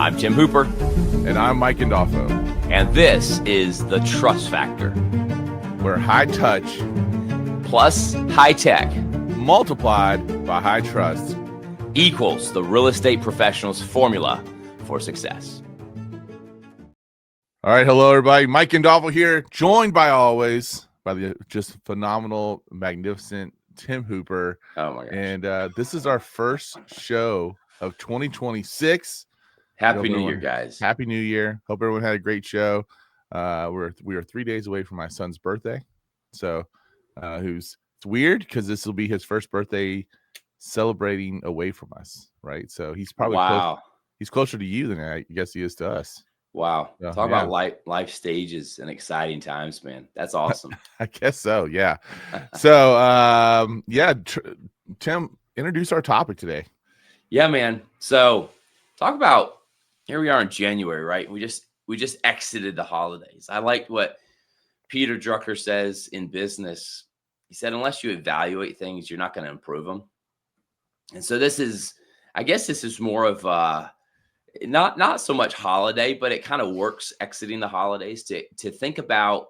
I'm Tim Hooper. And I'm Mike Gandolfo. And this is The Trust Factor, where high touch plus high tech multiplied by high trust equals the real estate professional's formula for success. All right. Hello, everybody. Mike Gandolfo here, joined by always by the just phenomenal, magnificent Tim Hooper. Oh, my gosh. And this is our first show of 2026. Happy New Year, guys. Happy New Year. Hope everyone had a great show. We are 3 days away from my son's birthday. So it's weird because this will be his first birthday celebrating away from us, right? So he's probably he's closer to you than I guess he is to us. Wow. So, talk about life stages and exciting times, man. That's awesome. I guess so. Yeah. So, Tim, introduce our topic today. Yeah, man. So talk about, here we are in January, right? We just exited the holidays. I like what Peter Drucker says in business. He said, unless you evaluate things, you're not going to improve them. And so this is more of not so much holiday, but it kind of works exiting the holidays to think about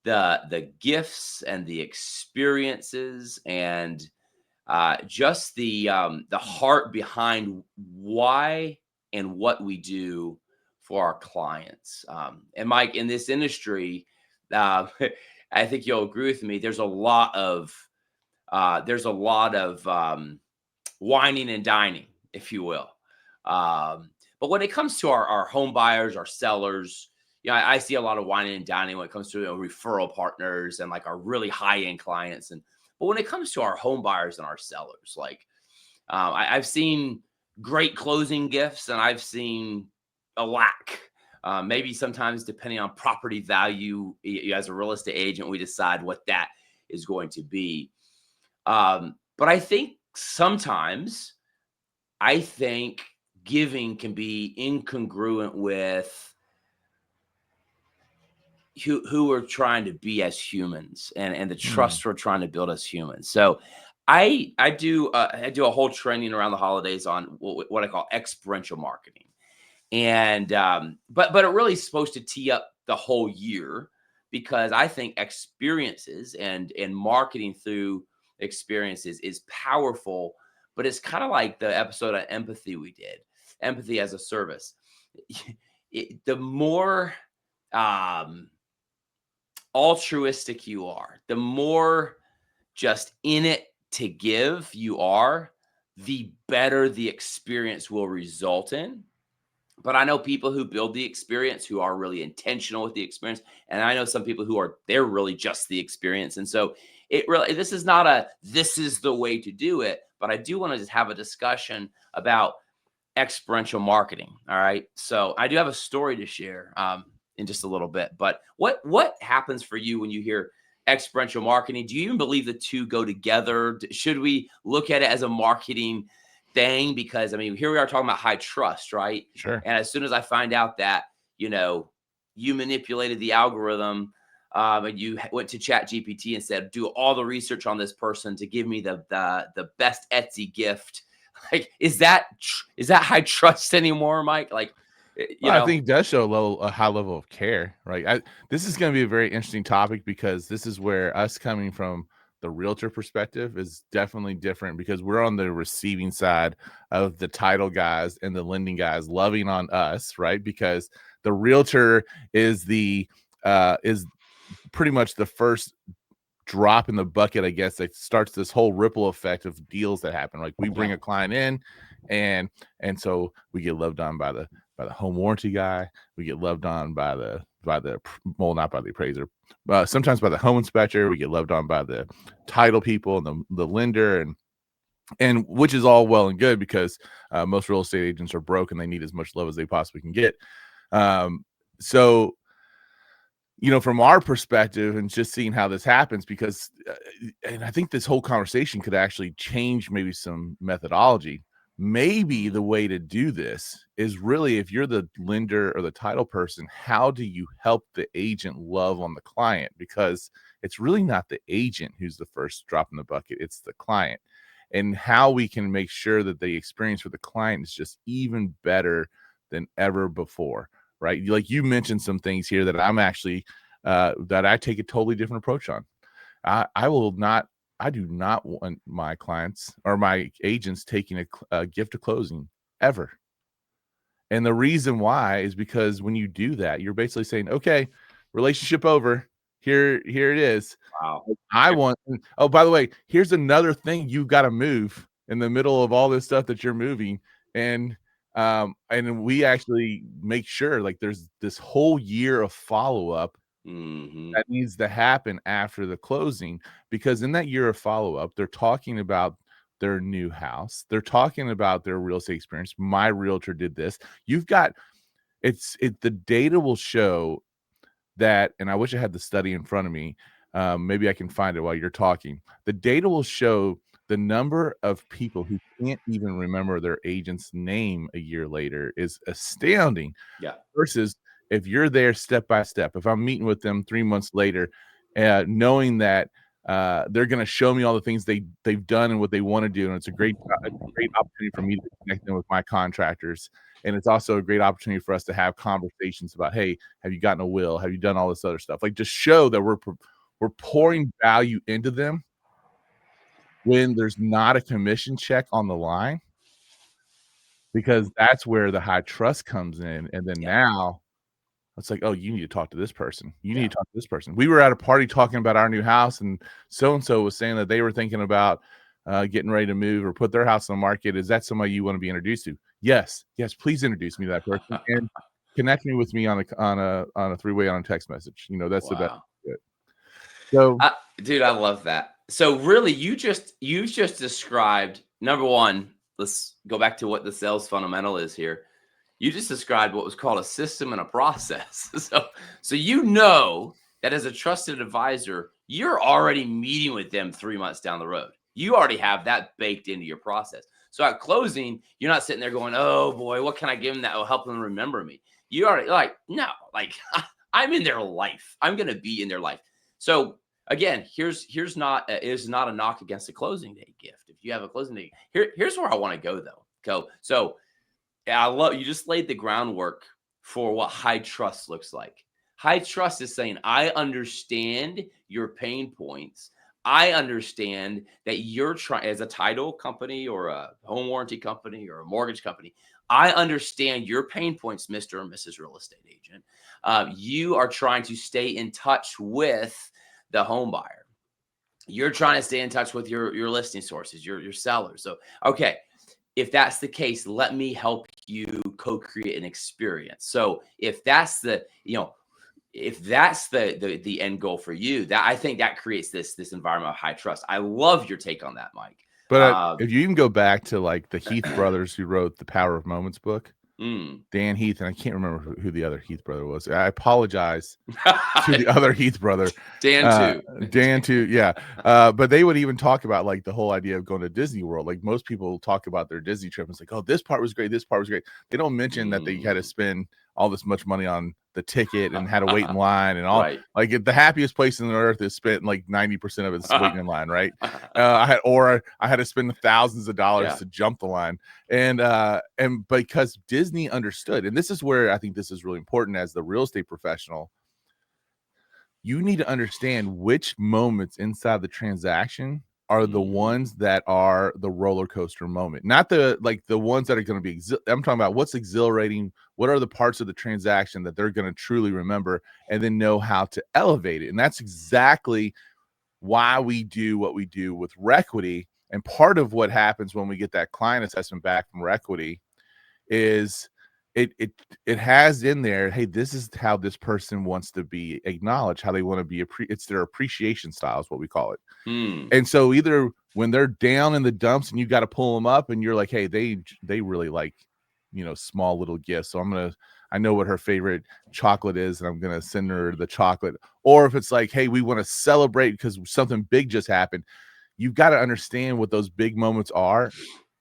the gifts and the experiences and just the heart behind why and what we do for our clients. And Mike, in this industry, I think you'll agree with me. There's a lot of whining and dining, if you will. But when it comes to our home buyers, our sellers, I see a lot of whining and dining when it comes to referral partners and like our really high end clients. But when it comes to our home buyers and our sellers, like I've seen great closing gifts and I've seen a lack. Maybe sometimes depending on property value, as a real estate agent, we decide what that is going to be. But I think sometimes giving can be incongruent with who we're trying to be as humans and the trust we're trying to build as humans. So I do a whole training around the holidays on what I call experiential marketing. And but it really is supposed to tee up the whole year, because I think experiences and marketing through experiences is powerful. But it's kind of like the episode on empathy we did, empathy as a service. The more altruistic you are, the more just in it to give you are, the better the experience will result in. But I know people who build the experience who are really intentional with the experience. And I know some people they're really just the experience. And so this is not this is the way to do it, but I do want to just have a discussion about experiential marketing. All right. So I do have a story to share in just a little bit, but what happens for you when you hear experiential marketing? Do you even believe the two go together? Should we look at it as a marketing thing? Because here we are talking about high trust, right? Sure. And as soon as I find out that, you manipulated the algorithm and you went to ChatGPT and said, do all the research on this person to give me the best Etsy gift. Like, is that high trust anymore, Mike? Like, I think it does show a high level of care, right? This is going to be a very interesting topic, because this is where us coming from the realtor perspective is definitely different, because we're on the receiving side of the title guys and the lending guys loving on us, right? Because the realtor is is pretty much the first drop in the bucket, I guess, that starts this whole ripple effect of deals that happen. Like, we bring a client in, and so we get loved on by the home warranty guy. We get loved on by not by the appraiser, but sometimes by the home inspector. We get loved on by the title people and the lender, and which is all well and good, because most real estate agents are broke and they need as much love as they possibly can get. So, from our perspective and just seeing how this happens, because, and I think this whole conversation could actually change maybe some methodology. Maybe the way to do this is really, if you're the lender or the title person, how do you help the agent love on the client? Because it's really not the agent who's the first drop in the bucket, it's the client. And how we can make sure that the experience for the client is just even better than ever before, right? Like you mentioned some things here that I'm actually that I take a totally different approach on. I do not want my clients or my agents taking a gift to closing ever. And the reason why is because when you do that, you're basically saying, okay, relationship over. Here it is. Wow. I want, oh, by the way, here's another thing you got to move in the middle of all this stuff that you're moving. And we actually make sure like there's this whole year of follow-up that needs to happen after the closing, because in that year of follow-up, they're talking about their new house. They're talking about their real estate experience. My realtor did this. You've got the data will show that, and I wish I had the study in front of me. Maybe I can find it while you're talking. The data will show the number of people who can't even remember their agent's name a year later is astounding. Yeah. Versus if you're there step by step, if I'm meeting with them 3 months later, knowing that they're going to show me all the things they've done and what they want to do, and it's a great opportunity for me to connect them with my contractors, and it's also a great opportunity for us to have conversations about, hey, have you gotten a will? Have you done all this other stuff? Like just show that we're pouring value into them when there's not a commission check on the line, because that's where the high trust comes in, and then now it's like, oh, you need to talk to this person. You need to talk to this person. We were at a party talking about our new house, and so was saying that they were thinking about getting ready to move or put their house on the market. Is that somebody you want to be introduced to? Yes, please introduce me to that person and connect me with me on a three-way on a text message. You know, that's the best. So, Dude, I love that. So really, you just described, number one. Let's go back to what the sales fundamental is here. You just described what was called a system and a process. So you know that as a trusted advisor, you're already meeting with them 3 months down the road. You already have that baked into your process. So at closing, you're not sitting there going, "Oh boy, what can I give them that will help them remember me?" You already like, no, like I'm in their life. I'm going to be in their life. So again, here's not is not a knock against a closing day gift. If you have a closing day, here's where I want to go though. So I love you just laid the groundwork for what high trust looks like. High trust is saying, I understand your pain points. I understand that you're trying, as a title company or a home warranty company or a mortgage company. I understand your pain points, Mr. or Mrs. Real Estate Agent. You are trying to stay in touch with the home buyer. You're trying to stay in touch with your listing sources, your sellers. So, okay, if that's the case, let me help you co-create an experience. So if that's the, if that's the end goal for you, that I think that creates this environment of high trust. I love your take on that, Mike. but if you even go back to like the Heath brothers who wrote the Power of Moments book, Dan Heath, and I can't remember who the other Heath brother was. I apologize to the other Heath brother. Dan too. Yeah. But they would even talk about like the whole idea of going to Disney World. Like most people talk about their Disney trip. It's like, oh, this part was great. This part was great. They don't mention that they had to spend all this much money on the ticket and had to wait in line and all. Right. Like the happiest place on earth is spent like 90% of it's waiting in line, right? I had to spend thousands of dollars to jump the line. And because Disney understood, and this is where I think this is really important as the real estate professional, you need to understand which moments inside the transaction are the ones that are the roller coaster moment, not the ones that are going to be I'm talking about what's exhilarating, what are the parts of the transaction that they're going to truly remember and then know how to elevate it. And that's exactly why we do what we do with Requity. And part of what happens when we get that client assessment back from Requity is it has in there, hey, this is how this person wants to be acknowledged, how they want to be it's their appreciation style is what we call it. And so either when they're down in the dumps and you got to pull them up and you're like, hey, they really like, small little gifts, so I know what her favorite chocolate is and I'm gonna send her the chocolate. Or if it's like, hey, we want to celebrate because something big just happened, you've got to understand what those big moments are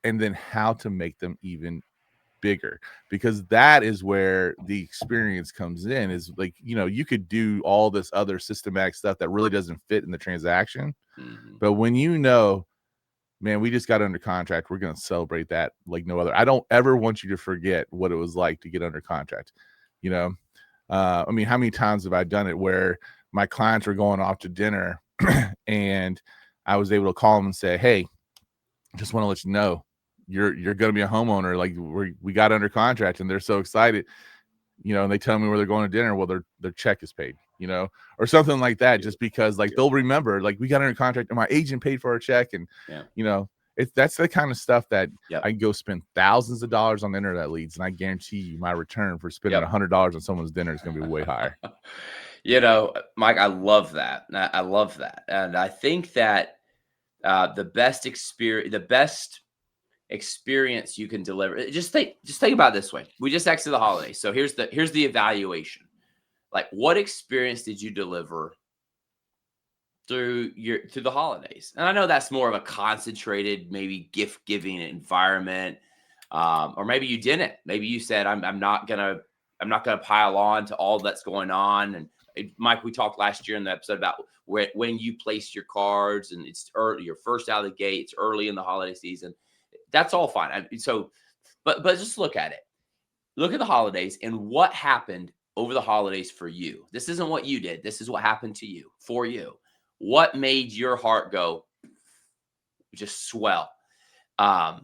and then how to make them even bigger, because that is where the experience comes in. Is like, you could do all this other systematic stuff that really doesn't fit in the transaction, but when man, we just got under contract. We're going to celebrate that like no other. I don't ever want you to forget what it was like to get under contract. You know, I mean, how many times have I done it where my clients were going off to dinner and I was able to call them and say, hey, just want to let you know you're going to be a homeowner. Like we got under contract, and they're so excited, you know, and they tell me where they're going to dinner. Well, their check is paid, you know, or something like that, just because like they'll remember, like, we got under contract and my agent paid for our check. And, you know, that's the kind of stuff that I can go spend thousands of dollars on internet leads, and I guarantee you my return for spending $100 on someone's dinner is going to be way higher. You know, Mike, I love that. I love that. And I think that the best experience you can deliver. Just think about it this way. We just exited the holidays. So here's the evaluation. Like, what experience did you deliver through the holidays? And I know that's more of a concentrated, maybe gift giving environment. Or maybe you didn't. Maybe you said, I'm not gonna pile on to all that's going on. And Mike, we talked last year in the episode about when you place your cards, and it's early, you're first out of the gate, it's early in the holiday season. That's all fine. But just look at it. Look at the holidays and what happened over the holidays for you. This isn't what you did. This is what happened to you, for you. What made your heart go just swell? I'll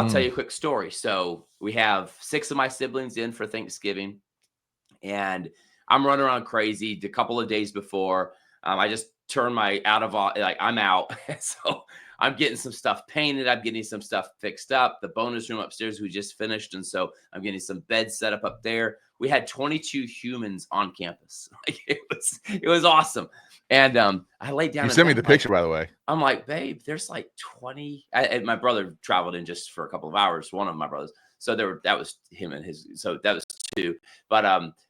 tell you a quick story. So we have 6 of my siblings in for Thanksgiving, and I'm running around crazy. The couple of days before, I just turned I'm out. So I'm getting some stuff painted. I'm getting some stuff fixed up. The bonus room upstairs we just finished, and so I'm getting some beds set up there. We had 22 humans on campus. Like, it was awesome. And I laid down. You sent me the picture, by the way. I'm like, babe, there's like 20. My brother traveled in just for a couple of hours. One of my brothers. So that was him and his. So that was 2. But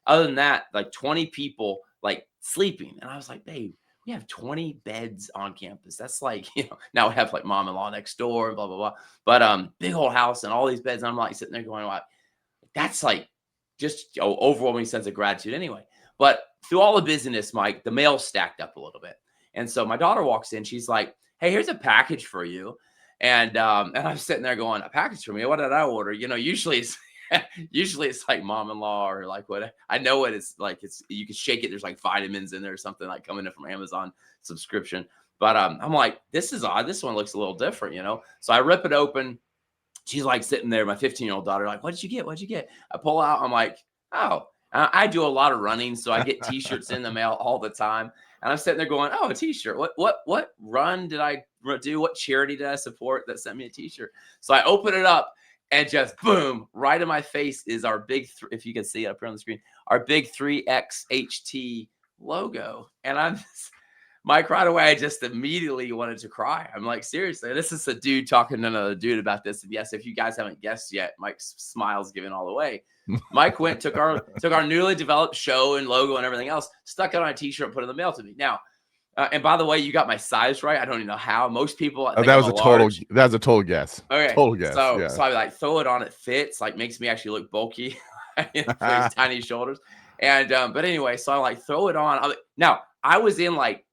other than that, like 20 people like sleeping, and I was like, babe, we have 20 beds on campus. That's like, you know, now we have like mom-in-law next door and blah blah blah. But big old house and all these beds. And I'm like sitting there going, like, that's like just overwhelming sense of gratitude anyway. But through all the busyness, Mike, the mail stacked up a little bit. And so my daughter walks in. She's like, hey, here's a package for you. And I'm sitting there going, a package for me? What did I order? You know, usually it's like mom-in-law or like what I know what it's like. It's, you can shake it. There's like vitamins in there or something like coming in from Amazon subscription. But I'm like, this is odd. This one looks a little different, you know? So I rip it open. She's like sitting there, my 15-year-old daughter, like, what did you get? What'd you get? I pull out. I'm like, oh, I do a lot of running, so I get t-shirts in the mail all the time. And I'm sitting there going, oh, a t-shirt. What run did I do? What charity did I support that sent me a t-shirt? So I open it up, and just boom, right in my face is our big, if you can see it up here on the screen, our big 3XHT logo. And I'm just, Mike, right away, I just immediately wanted to cry. I'm like, seriously, this is a dude talking to another dude about this. And yes, if you guys haven't guessed yet, Mike's smile's giving all away. Mike took our newly developed show and logo and everything else, stuck it on a t-shirt, and put it in the mail to me. Now, and by the way, you got my size right. I don't even know how. Most people, I think that was a total guess. Okay, total guess. So I like throw it on. It fits. Like makes me actually look bulky. These tiny shoulders. And but anyway, so I like throw it on. Now I was in like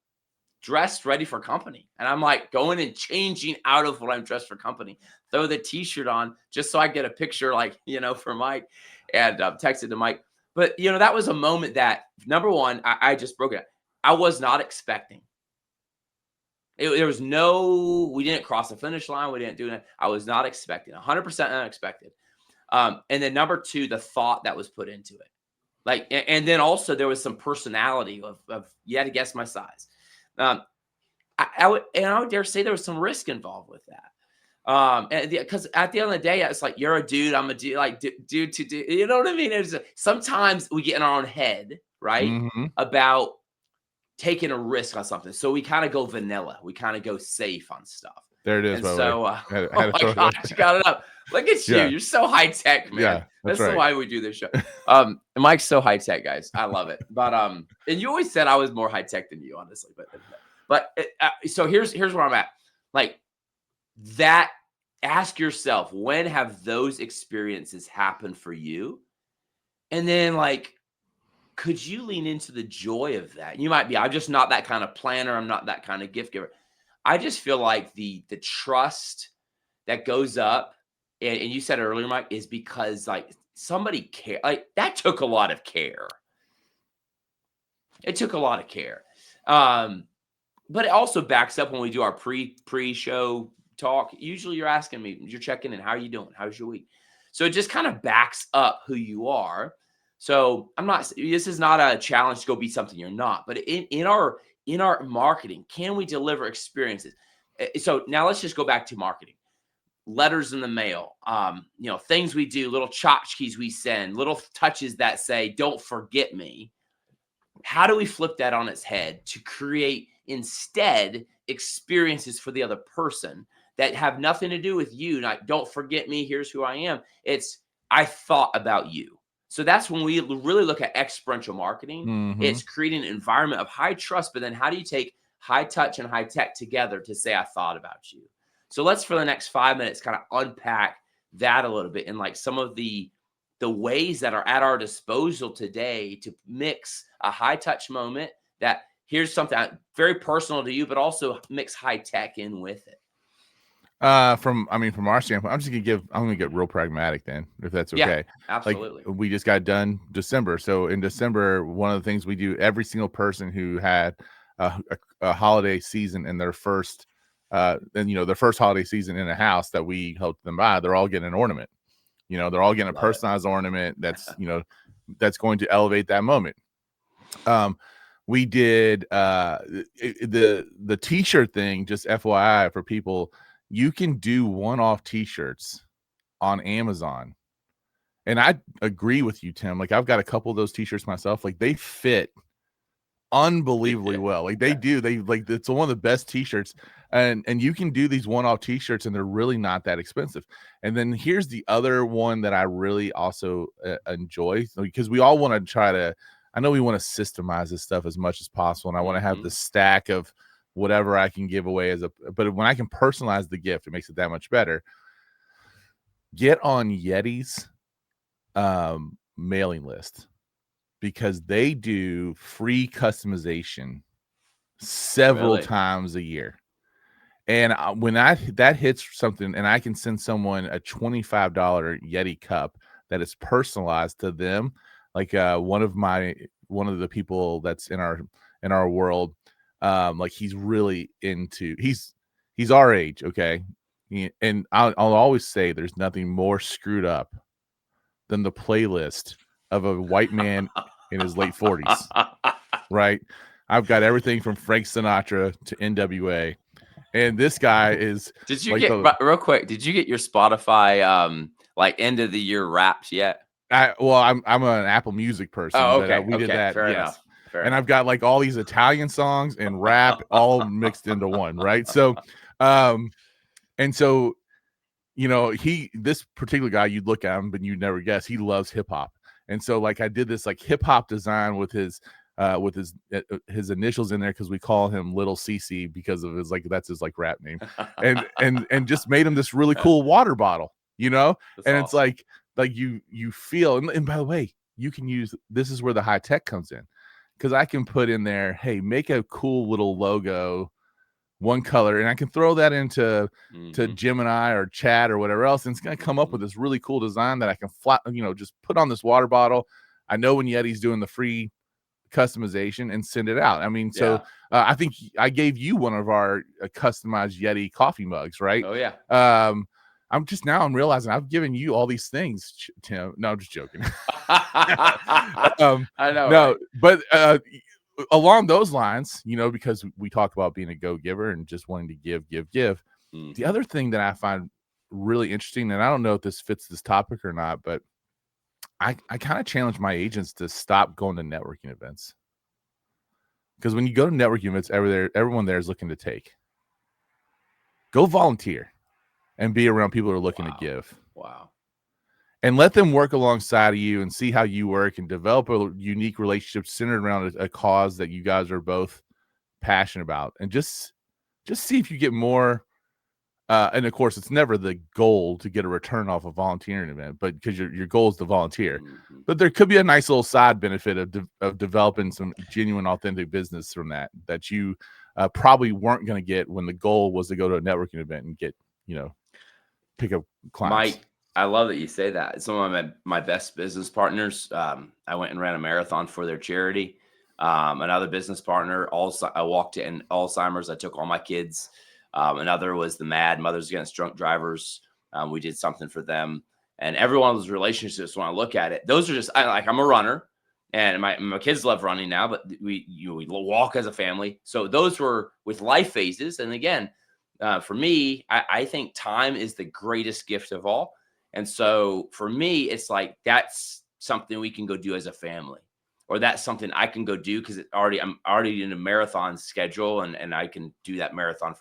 dressed ready for company, and I'm like going and changing out of what I'm dressed for company. Throw the t-shirt on just so I get a picture, like, you know, for Mike, and texted to Mike. But you know, that was a moment that, number one, I just broke it. I was not expecting. There was we didn't cross the finish line. We didn't do that. I was not expecting, 100% unexpected. And then number 2, the thought that was put into it. Like, and then also there was some personality of you had to guess my size. I would dare say there was some risk involved with that. Because at the end of the day, it's like, you're a dude, I'm a dude, like dude to do, you know what I mean? Sometimes we get in our own head, right? Mm-hmm. About taking a risk on something. So we kind of go vanilla. We kind of go safe on stuff. There it is. And so, oh my gosh, you got it up. Look at you. Yeah. You're so high tech, man. Yeah, that's right. why we do this show. Mike's so high tech, guys. I love it. But and you always said I was more high tech than you, honestly. But so here's where I'm at. Like that. Ask yourself, when have those experiences happened for you? And then, like, could you lean into the joy of that? You might be, I'm just not that kind of planner. I'm not that kind of gift giver. I just feel like the trust that goes up, and you said it earlier, Mike, is because like somebody care. Like that took a lot of care. It took a lot of care. But it also backs up when we do our pre-show talk. Usually you're asking me, you're checking in, how are you doing? How's your week? So it just kind of backs up who you are. So this is not a challenge to go be something you're not, but in our marketing, can we deliver experiences? So now let's just go back to marketing. Letters in the mail, things we do, little tchotchkes we send, little touches that say, don't forget me. How do we flip that on its head to create instead experiences for the other person that have nothing to do with you? Like, don't forget me, here's who I am. It's, I thought about you. So that's when we really look at experiential marketing. Mm-hmm. It's creating an environment of high trust, but then how do you take high touch and high tech together to say, I thought about you? So let's, for the next 5 minutes, kind of unpack that a little bit and like some of the ways that are at our disposal today to mix a high touch moment that here's something very personal to you, but also mix high tech in with it. From our standpoint, I'm gonna get real pragmatic then, if that's okay. Yeah, absolutely. Like, we just got done December. So in December, one of the things we do, every single person who had a holiday season in their first their first holiday season in a house that we helped them buy, they're all getting an ornament. They're all getting a personalized ornament that's that's going to elevate that moment. We did the t-shirt thing, just FYI for people. You can do one-off t-shirts on Amazon. And I agree with you, Tim. Like, I've got a couple of those t-shirts myself. Like, they fit unbelievably well. Like, they do. They like, it's one of the best t-shirts. And you can do these one-off t-shirts and they're really not that expensive. And then here's the other one that I really also enjoy, because we all want to try to, I know we want to systemize this stuff as much as possible. And I want to have the stack of whatever I can give away but when I can personalize the gift, it makes it that much better. Get on Yeti's mailing list, because they do free customization several times a year. And when that hits something, and I can send someone a $25 Yeti cup that is personalized to them, like one of the people that's in our world, like he's really into, he's our age, okay, and I'll always say there's nothing more screwed up than the playlist of a white man in his late 40s, right? I've got everything from Frank Sinatra to NWA. And this guy is. Did you real quick? Did you get your Spotify like end of the year wraps yet? I'm an Apple Music person. Oh, okay. But, we did that. Fair yes. enough. And I've got like all these Italian songs and rap all mixed into one, right? So, and so, this particular guy, you'd look at him, but you'd never guess he loves hip hop. And so, like, I did this like hip hop design with his initials in there, because we call him Little CC because of his, like, that's his like rap name, and just made him this really cool water bottle, That's and awesome. it's like you feel, and by the way, you can use, this is where the high tech comes in, because I can put in there, hey, make a cool little logo, one color, and I can throw that into to Gemini or Chat or whatever else, and it's going to come up with this really cool design that I can just put on this water bottle. I know when Yeti's doing the free customization and send it out. I mean, so I think I gave you one of our customized Yeti coffee mugs, right? Oh yeah. I'm realizing I've given you all these things, Tim. No, I'm just joking. I know. No, right? But along those lines, because we talk about being a go-giver and just wanting to give. The other thing that I find really interesting, and I don't know if this fits this topic or not, but I kind of challenge my agents to stop going to networking events, because when you go to networking events, everyone there is looking to take. Go volunteer and be around people who are looking to give. Wow. And let them work alongside of you and see how you work and develop a unique relationship centered around a cause that you guys are both passionate about, and just see if you get more. And of course, it's never the goal to get a return off a volunteering event, but because your goal is to volunteer. But there could be a nice little side benefit of developing some genuine, authentic business from that you probably weren't going to get when the goal was to go to a networking event and get, pick up clients. Mike, I love that you say that. Some of my best business partners, I went and ran a marathon for their charity. Another business partner, I walked in Alzheimer's. I took all my kids. Another was the MAD, Mothers Against Drunk Drivers. We did something for them. And every one of those relationships, when I look at it, those are just, I'm a runner, and my kids love running now, but we walk as a family. So those were with life phases. And again, for me, I think time is the greatest gift of all. And so for me, it's like, that's something we can go do as a family, or that's something I can go do because I'm already in a marathon schedule, and I can do that marathon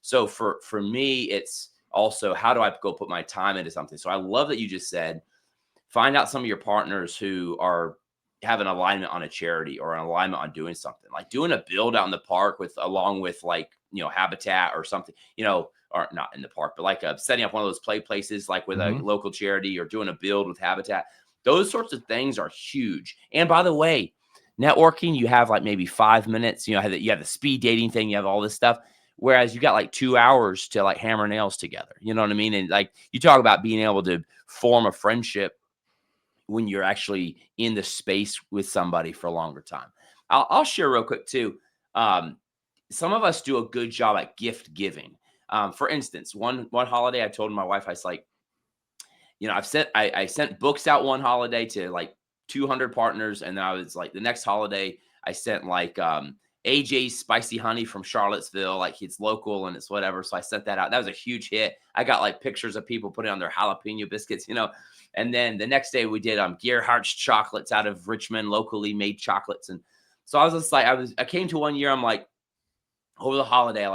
so for me, it's also, how do I go put my time into something? So I love that you just said, find out some of your partners who have an alignment on a charity or an alignment on doing something, like doing a build out in the park along with Habitat or something, or not in the park, but like setting up one of those play places, like with a local charity, or doing a build with Habitat. Those sorts of things are huge. And by the way, networking, you have like maybe 5 minutes, you have the speed dating thing, you have all this stuff. Whereas you got like 2 hours to like hammer nails together. You know what I mean? And like, you talk about being able to form a friendship when you're actually in the space with somebody for a longer time. I'll share real quick too. Some of us do a good job at gift giving. For instance, one holiday, I told my wife, I was like, I sent books out one holiday to like 200 partners. And then I was like, the next holiday, I sent like AJ's Spicy Honey from Charlottesville, like it's local and it's whatever. So I sent that out. That was a huge hit. I got like pictures of people putting on their jalapeno biscuits, And then the next day we did Gerhardt's chocolates out of Richmond, locally made chocolates. And so I was just like, I came to one year, I'm like, over the holiday,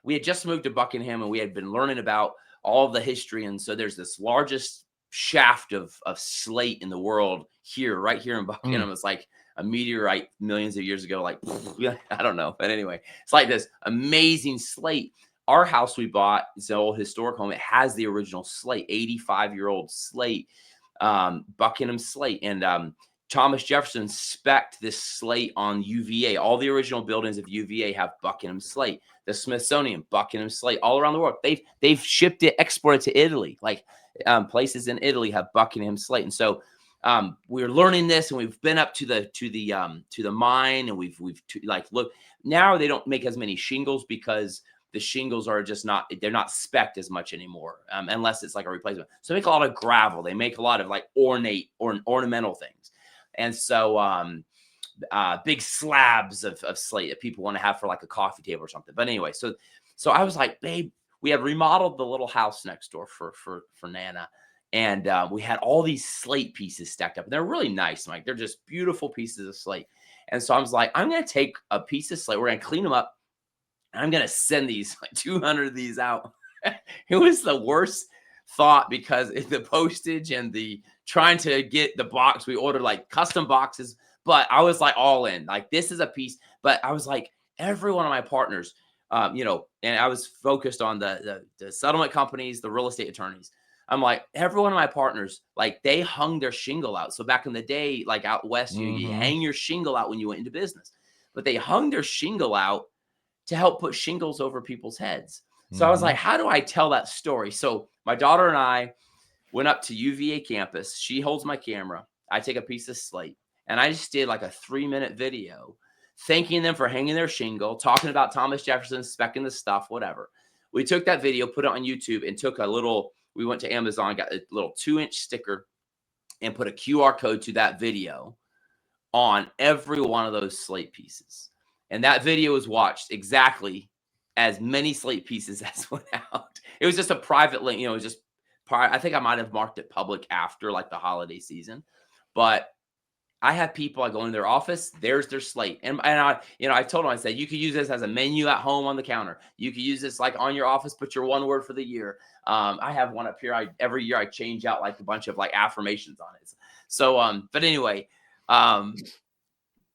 we had just moved to Buckingham, and we had been learning about all of the history. And so there's this largest shaft of slate in the world right here in Buckingham. It's like a meteorite millions of years ago, I don't know. But anyway, it's like this amazing slate. Our house we bought, it's an old historic home. It has the original slate, 85-year-old slate, Buckingham slate. And Thomas Jefferson spec'd this slate on UVA. All the original buildings of UVA have Buckingham slate. The Smithsonian, Buckingham slate. All around the world, they've shipped it, exported to Italy. Places in Italy have Buckingham slate. And so we're learning this, and we've been up to the mine, and we've look. Now they don't make as many shingles because the shingles are just they're not spec'd as much anymore, unless it's like a replacement. So they make a lot of gravel. They make a lot of like ornate or ornamental things. And so big slabs of slate that people want to have for like a coffee table or something. But anyway, so I was like, babe, we had remodeled the little house next door for Nana. And we had all these slate pieces stacked up. And they're really nice. Like, they're just beautiful pieces of slate. And so I was like, I'm going to take a piece of slate. We're going to clean them up. And I'm going to send these, like 200 of these out. It was the worst thought, because the postage and the trying to get the box, we ordered like custom boxes, but I was like all in, like, this is a piece. But I was like, every one of my partners, and I was focused on the settlement companies, the real estate attorneys. I'm like, every one of my partners, like, they hung their shingle out. So back in the day, like out west, you hang your shingle out when you went into business, but they hung their shingle out to help put shingles over people's heads. So I was like, how do I tell that story? So my daughter and I went up to UVA campus. She holds my camera. I take a piece of slate, and I just did like a 3-minute video thanking them for hanging their shingle, talking about Thomas Jefferson, specking the stuff, whatever. We took that video, put it on YouTube, and we went to Amazon, got a little 2-inch sticker, and put a QR code to that video on every one of those slate pieces. And that video was watched exactly as many slate pieces as went out. It was just a private link, it was just I think I might have marked it public after like the holiday season. But I have people, I go into their office, there's their slate. And I told them, I said, you could use this as a menu at home on the counter. You could use this like on your office, put your one word for the year. I have one up here. Every year I change out like a bunch of like affirmations on it. So, but anyway,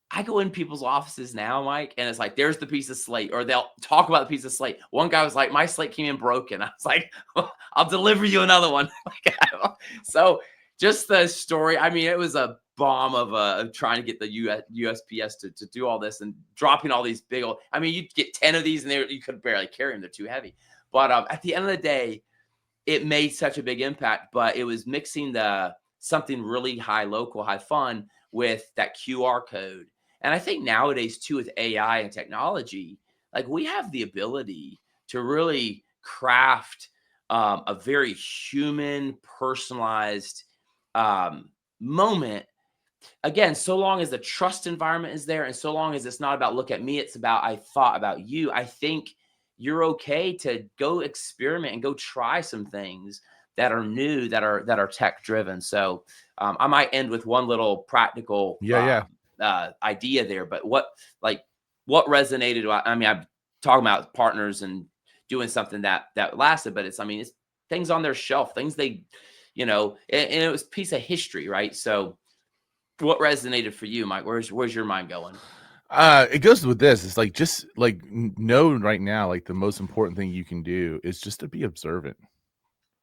I go in people's offices now, Mike, and it's like, there's the piece of slate, or they'll talk about the piece of slate. One guy was like, my slate came in broken. I was like, well, I'll deliver you another one. So just the story. I mean, it was a bomb of trying to get the USPS to do all this and dropping all these big old, I mean, you'd get 10 of these and you could barely carry them. They're too heavy. But at the end of the day, it made such a big impact, but it was mixing something really high local, high fun with that QR code. And I think nowadays too, with AI and technology, like we have the ability to really craft a very human, personalized moment. Again, so long as the trust environment is there, and so long as it's not about look at me, it's about I thought about you. I think you're okay to go experiment and go try some things that are new, that are tech driven. So I might end with one little practical idea there. But what resonated? I mean, I'm talking about partners and doing something that lasted, but it's things on their shelf, things they, and it was a piece of history, right? So what resonated for you, Mike? Where's your mind going? It goes with this. It's like, just like, know right now, like the most important thing you can do is just to be observant,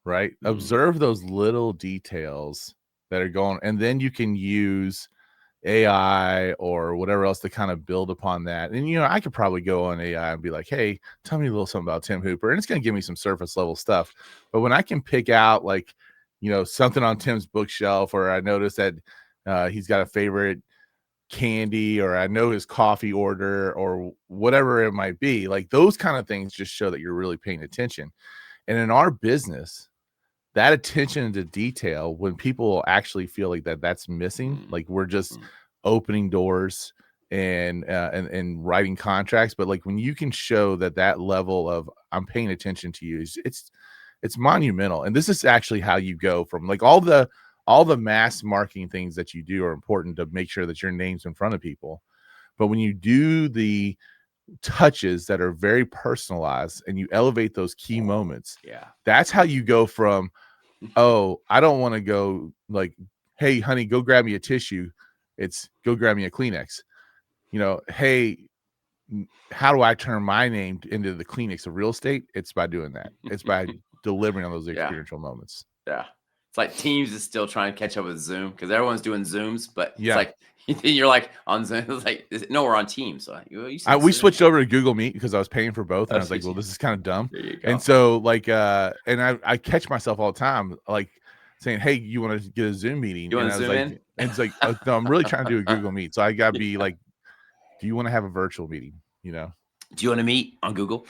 right? Observe those little details that are going, and then you can use AI or whatever else to kind of build upon that. And, I could probably go on AI and be like, hey, tell me a little something about Tim Hooper. And it's going to give me some surface level stuff. But when I can pick out like, something on Tim's bookshelf, or I notice that he's got a favorite candy, or I know his coffee order, or whatever it might be, like those kind of things just show that you're really paying attention. And in our business, that attention to detail, when people actually feel like that's missing, like we're just opening doors and writing contracts, but like when you can show that level of I'm paying attention to you, it's monumental. And this is actually how you go from like all the mass marketing things that you do are important to make sure that your name's in front of people. But when you do the touches that are very personalized and you elevate those key moments, that's how you go from, oh, I don't want to go like, hey, honey, go grab me a tissue. It's go grab me a Kleenex. Hey, how do I turn my name into the Kleenex of real estate? It's by doing that. It's by delivering on those experiential moments. Yeah. It's like Teams is still trying to catch up with Zoom because everyone's doing Zooms, but it's like you're like on Zoom. It's like, no, we're on Teams. So we switched over to Google Meet because I was paying for both, and I was like, well, this is kind of dumb. There you go. And so like, and I catch myself all the time, like saying, hey, you want to get a Zoom meeting? You want to Zoom in? And it's like, oh, no, I'm really trying to do a Google Meet. So I got to be like, do you want to have a virtual meeting? Do you want to meet on Google?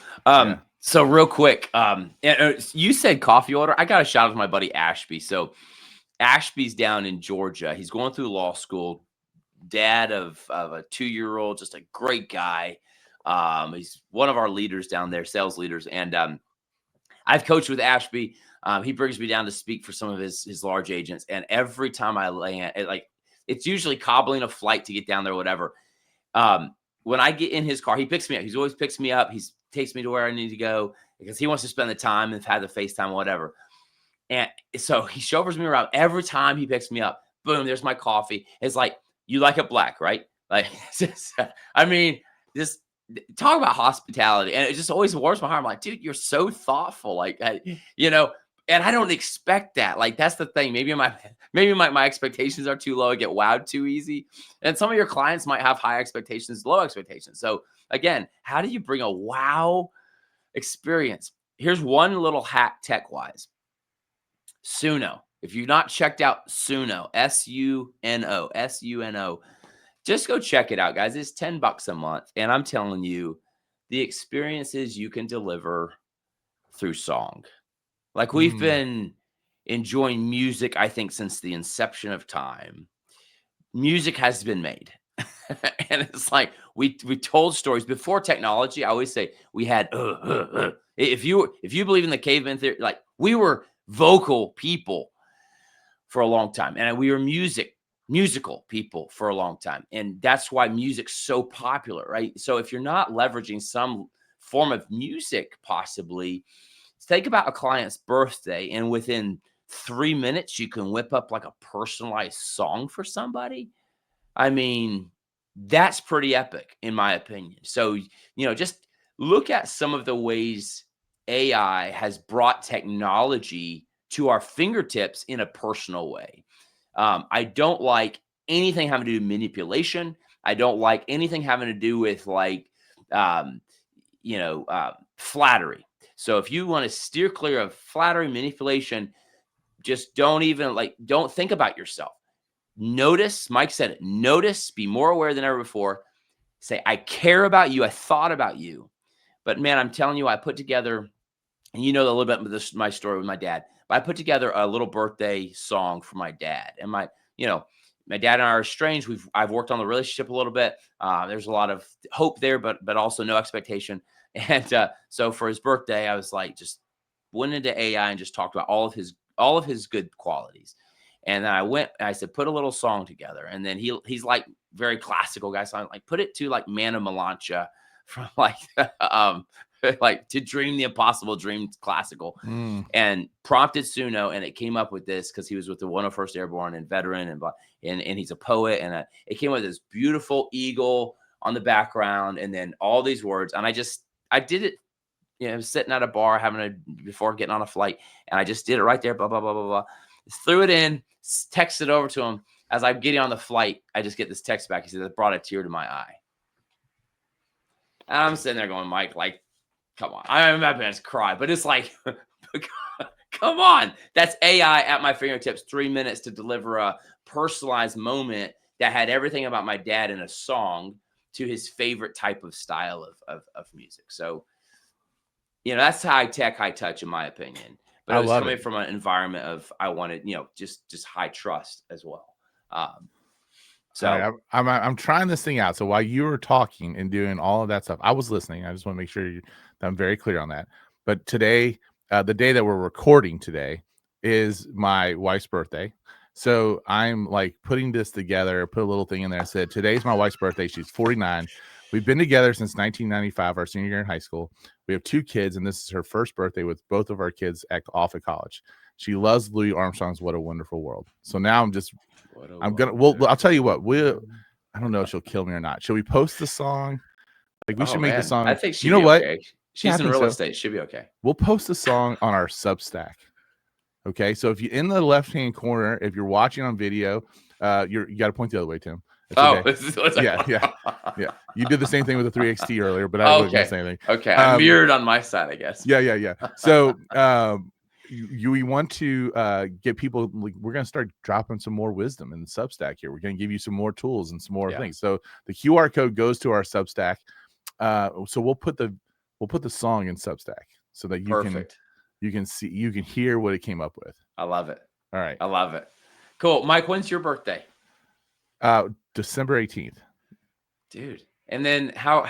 So real quick, you said coffee order. I got a shout out to my buddy Ashby. So Ashby's down in Georgia. He's going through law school. Dad of a 2-year-old, just a great guy. He's one of our leaders down there, sales leaders. And I've coached with Ashby. He brings me down to speak for some of his large agents. And every time I land, it's usually cobbling a flight to get down there, whatever. When I get in his car, he picks me up. He's always picks me up. He takes me to where I need to go because he wants to spend the time and have the FaceTime, whatever. And so he chauffeurs me around every time he picks me up. Boom, there's my coffee. It's like, you like it black, right? Like, just talk about hospitality. And it just always warms my heart. I'm like, dude, you're so thoughtful. Like, and I don't expect that. Like, that's the thing. Maybe my expectations are too low. I get wowed too easy. And some of your clients might have high expectations, low expectations. So again, how do you bring a wow experience? Here's one little hack tech-wise. Suno. If you've not checked out Suno, Suno, just go check it out, guys. It's $10 a month. And I'm telling you, the experiences you can deliver through song. Like, we've been enjoying music, I think, since the inception of time. Music has been made. And it's like we told stories before technology. I always say we had if you believe in the caveman theory, like, we were vocal people for a long time, and we were musical people for a long time, and that's why music's so popular, right? So if you're not leveraging some form of music, possibly think about a client's birthday, and within 3 minutes you can whip up like a personalized song for somebody. I mean, that's pretty epic in my opinion. So just look at some of the ways AI has brought technology to our fingertips in a personal way. I don't like anything having to do with manipulation. I don't like anything having to do with like, flattery. So if you want to steer clear of flattery, manipulation, just don't think about yourself. Notice, Mike said it, notice, be more aware than ever before. Say, I care about you. I thought about you. But man, I'm telling you, I put together, and you know a little bit of this, my story with my dad, but I put together a little birthday song for my dad. And my dad and I are estranged. I've worked on the relationship a little bit. There's a lot of hope there, but also no expectation. And so for his birthday, I was like, just went into AI and just talked about all of his good qualities. And then I said, put a little song together. And then he's like very classical guy. So I'm like, put it to like Mana Malancha from like, like To Dream the Impossible Dream classical, and prompted Suno. And it came up with this because he was with the 101st Airborne and veteran and he's a poet. And it came with this beautiful eagle on the background. And then all these words. And I did it, sitting at a bar before getting on a flight. And I just did it right there, blah, blah, blah, blah, blah. Threw it in, texted over to him. As I'm getting on the flight, I just get this text back. He said, it brought a tear to my eye. And I'm sitting there going, Mike, like, come on. I'm not going to cry, but it's like, come on. That's AI at my fingertips, 3 minutes to deliver a personalized moment that had everything about my dad in a song to his favorite type of style of music. So, that's high tech, high touch, in my opinion. But it was coming from an environment of, I wanted, just high trust as well. So right, I'm trying this thing out. So while you were talking and doing all of that stuff, I was listening. I just want to make sure that I'm very clear on that. But today, the day that we're recording today, is my wife's birthday. So I'm like putting this together, put a little thing in there. I said, today's my wife's birthday. She's 49. We've been together since 1995, our senior year in high school. We have 2 kids, and this is her first birthday with both of our kids off at college. She loves Louis Armstrong's "What a Wonderful World." So now I'll tell you what, I don't know if she'll kill me or not. Should we post the song? Like, we should make the song. I think you know what? Okay. She's in real estate. She'll be okay. We'll post the song on our Substack. Okay. So if you in the left-hand corner, if you're watching on video, you got to point the other way, Tim. Okay. Yeah. You did the same thing with the 3XT earlier, but I wasn't going to say anything. Okay. I'm mirrored on my side, I guess. Yeah. So, we want to get people, like, we're going to start dropping some more wisdom in the Substack here. We're going to give you some more tools and some more things. So the QR code goes to our Substack. So we'll put the song in Substack so that you can hear what it came up with. I love it. All right. I love it. Cool. Mike, when's your birthday? December 18th. Dude. And then how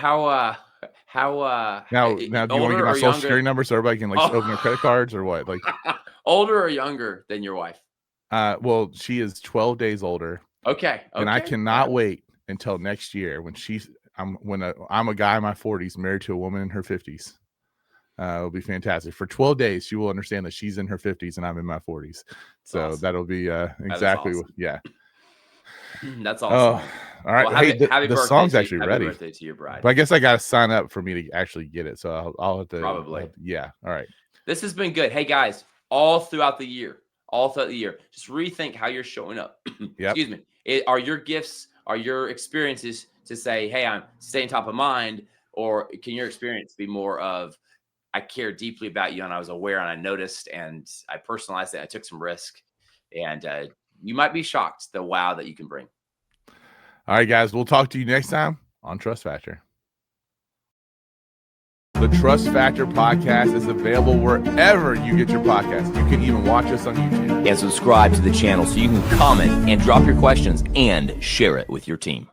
now do you want to get my social security number so everybody can open their credit cards, or what? Like, older or younger than your wife? Well, she is 12 days older. Okay. And I cannot wait until next year when I'm a guy in my 40s married to a woman in her 50s. It'll be fantastic. For 12 days, she will understand that she's in her 50s and I'm in my 40s. So awesome. That'll be exactly awesome. That's awesome. All right. Well, hey, the song's actually ready. Happy birthday to your bride. But I guess I got to sign up for me to actually get it. So I'll have to. Probably. Yeah. All right. This has been good. Hey, guys, all throughout the year, just rethink how you're showing up. Yep. Excuse me. Are your gifts, are your experiences to say, hey, I'm staying top of mind? Or can your experience be more of, I care deeply about you and I was aware and I noticed and I personalized it. I took some risk, and you might be shocked the wow that you can bring. All right, guys, we'll talk to you next time on Trust Factor. The Trust Factor podcast is available wherever you get your podcasts. You can even watch us on YouTube. And subscribe to the channel so you can comment and drop your questions and share it with your team.